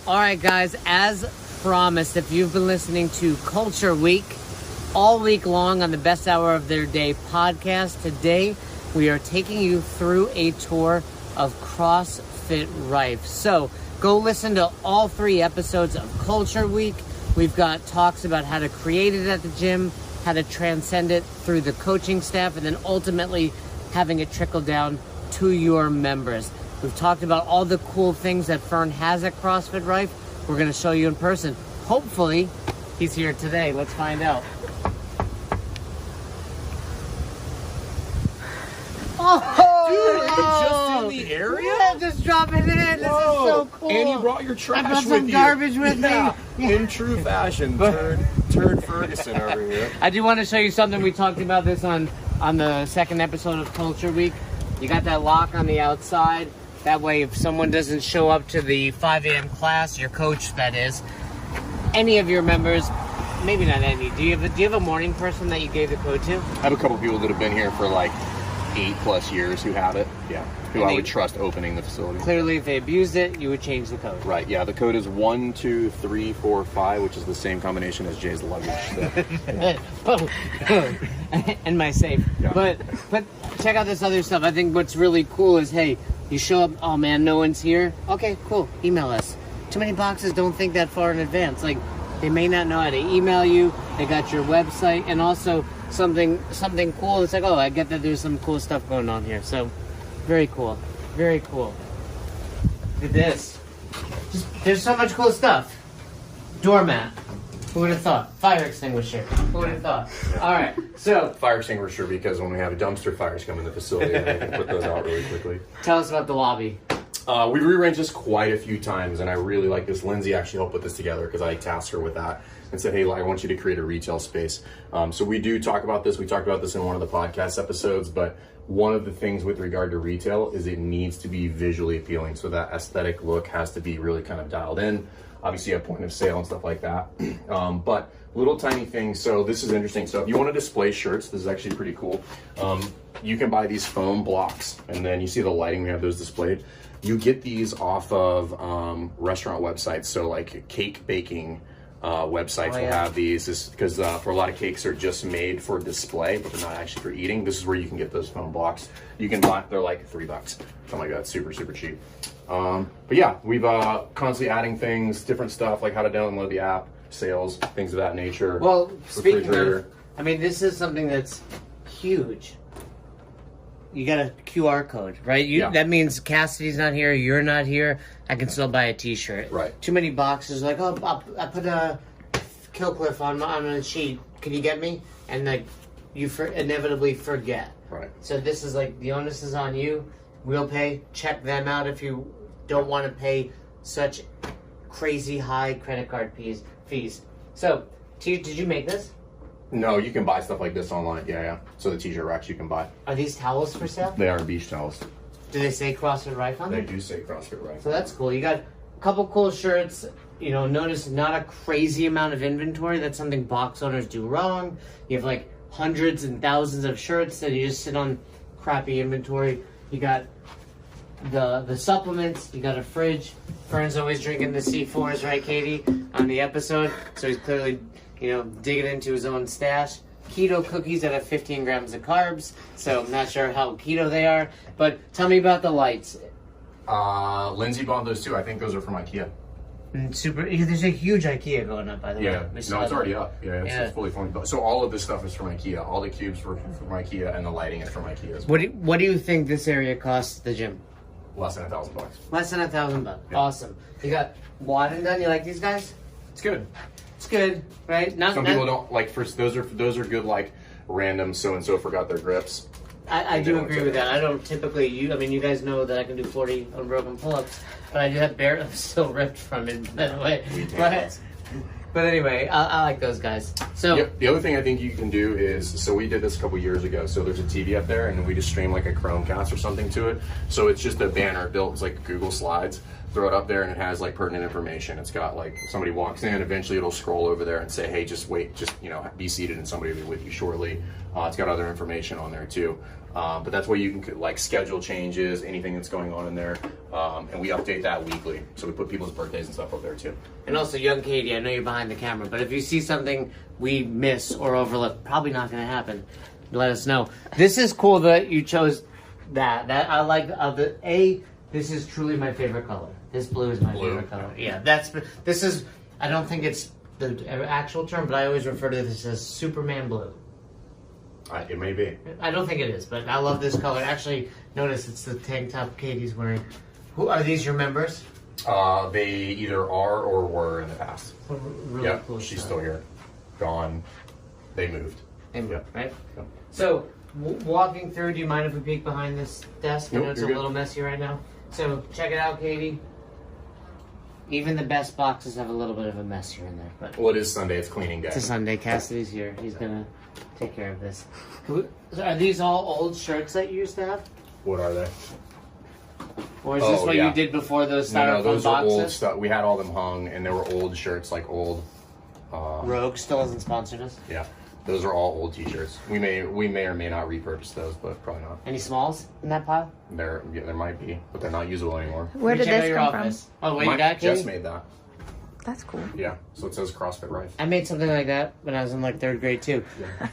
All right, guys, as promised, if you've been listening to Culture Week all week long on the Best Hour of Their Day podcast, today we are taking you through a tour of CrossFit Rife. So go listen to all 3 episodes of Culture Week. We've got talks about how to create it at the gym, how to transcend it through the coaching staff, and then ultimately having it trickle down to your members. We've talked about all the cool things that Fern has at CrossFit Rife. We're going to show you in person. Hopefully, he's here today. Let's find out. Oh, dude, just in the area? Yeah, just drop it in. This is so cool. And you brought your trash I brought with some you. garbage with Yeah. me. In true fashion, turd Ferguson over here. I do want to show you something. We talked about this on the second episode of Culture Week. You got that lock on the outside. That way, if someone doesn't show up to the 5 a.m. class, your coach, that is, any of your members, maybe not any. Do you have a morning person that you gave the code to? I have a couple people that have been here for like 8+ years who have it. Yeah. Who I would trust opening the facility. Clearly, if they abused it, you would change the code. Right, yeah. The code is 12345, which is the same combination as Jay's luggage. So, yeah. And my safe. Yeah. But check out this other stuff. I think what's really cool is, hey, you show up, oh man, no one's here. Okay, cool. Email us. Too many boxes don't think that far in advance. Like, they may not know how to email you. They got your website, and also something cool. It's like, oh, I get that there's some cool stuff going on here. So, very cool. Very cool. Look at this. There's so much cool stuff. Doormat. Who would have thought? Fire extinguisher. Who would have thought? All right, so fire extinguisher, because when we have dumpster fires come in the facility, I can put those out really quickly. tell us about the lobby. We've rearranged this quite a few times, and I really like this. Lindsay actually helped put this together because I tasked her with that and said, hey, I want you to create a retail space. So we do talk about this. We talked about this in one of the podcast episodes, but one of the things with regard to retail is it needs to be visually appealing. So that aesthetic look has to be really kind of dialed in. Obviously, a point of sale and stuff like that. But little tiny things. So this is interesting. So if you want to display shirts, this is actually pretty cool. You can buy these foam blocks, and then you see the lighting, we have those displayed. You get these off of restaurant websites. So like cake baking websites will have these, because for a lot of cakes are just made for display, but they're not actually for eating. This is where you can get those foam blocks. You can buy, they're like $3. Something like that, super cheap. But yeah, we've constantly adding things, different stuff, like how to download the app, sales, things of that nature. Well, speaking of, I mean, this is something that's huge. You got a QR code, right? That means Cassidy's not here, you're not here, I can still buy a t-shirt. Right. Too many boxes, like, oh, I put a Kill Cliff on a sheet, can you get me? And like, you inevitably forget. Right. So this is like, the onus is on you. We'll pay. Check them out if you don't want to pay such crazy high credit card fees. So, did you make this? No, you can buy stuff like this online. Yeah. So the t-shirt racks you can buy. Are these towels for sale? They are beach towels. Do they say CrossFit Rife on them? They do say CrossFit Rife. So that's cool. You got a couple cool shirts. You know, notice not a crazy amount of inventory. That's something box owners do wrong. You have like hundreds and thousands of shirts and you just sit on crappy inventory. You got the supplements. You got a fridge. Fern's always drinking the C4s, right, Katie, on the episode. So he's clearly, digging into his own stash. Keto cookies that have 15 grams of carbs. So I'm not sure how keto they are. But tell me about the lights. Lindsay bought those too. I think those are from IKEA. There's a huge IKEA going up, by the way. Yeah, no, it's already up. Yeah, it's fully formed. So all of this stuff is from IKEA. All the cubes were from IKEA, and the lighting is from IKEA as well. What do you think this area costs the gym? Less than $1,000. Less than $1,000. Yeah. Awesome. You got Wadden done. You like these guys? It's good. It's good, right? Some people don't like. Those are good, like random so and so forgot their grips. I do agree with that. I don't typically you guys know that I can do 40 unbroken pull-ups, but I do have bare. I'm still ripped from it, by the way. But anyway, I like those guys. So the other thing I think you can do is, so we did this a couple years ago. So there's a TV up there, and we just stream like a Chromecast or something to it. So it's just a banner built, it's like Google Slides. Throw it up there, and it has like pertinent information. It's got like, if somebody walks in, eventually it'll scroll over there and say, hey, just wait, be seated, and somebody will be with you shortly. It's got other information on there too. But that's where you can like schedule changes, anything that's going on in there. And we update that weekly. So we put people's birthdays and stuff up there too. And also, young Katie, I know you're behind the camera, but if you see something we miss or overlook, probably not going to happen, let us know. This is cool that you chose that. That I like this is truly my favorite color. This blue is my favorite color. Yeah, this is, I don't think it's the actual term, but I always refer to this as Superman blue. It may be. I don't think it is, but I love this color. Actually, notice it's the tank top Katie's wearing. Who are these? Your members? They either are or were in the past. Really cool. She's still here. Gone. They moved. They moved, right? Yep. So, walking through, do you mind if we peek behind this desk? Nope, I know it's a you're good. little messy right now. So, check it out, Katie. Even the best boxes have a little bit of a mess here and there. But Well, it is Sunday. It's cleaning day. it's a Sunday. Cassidy's here. He's going to take care of this. Are these all old shirts that you used to have? What are they? Or is this what you did before those styrofoam No, those boxes? are old stuff. We had all them hung, and they were old shirts, like old. Rogue still hasn't sponsored us. Yeah, those are all old T-shirts. We may or may not repurchase those, but probably not. Any smalls in that pile? There might be, but they're not usable anymore. Where did Check out this your come office. from? Oh, wait, you got it, Jess Katie? made that. That's cool. Yeah, so it says CrossFit Rife. I made something like that when I was in like 3rd grade too. Yeah.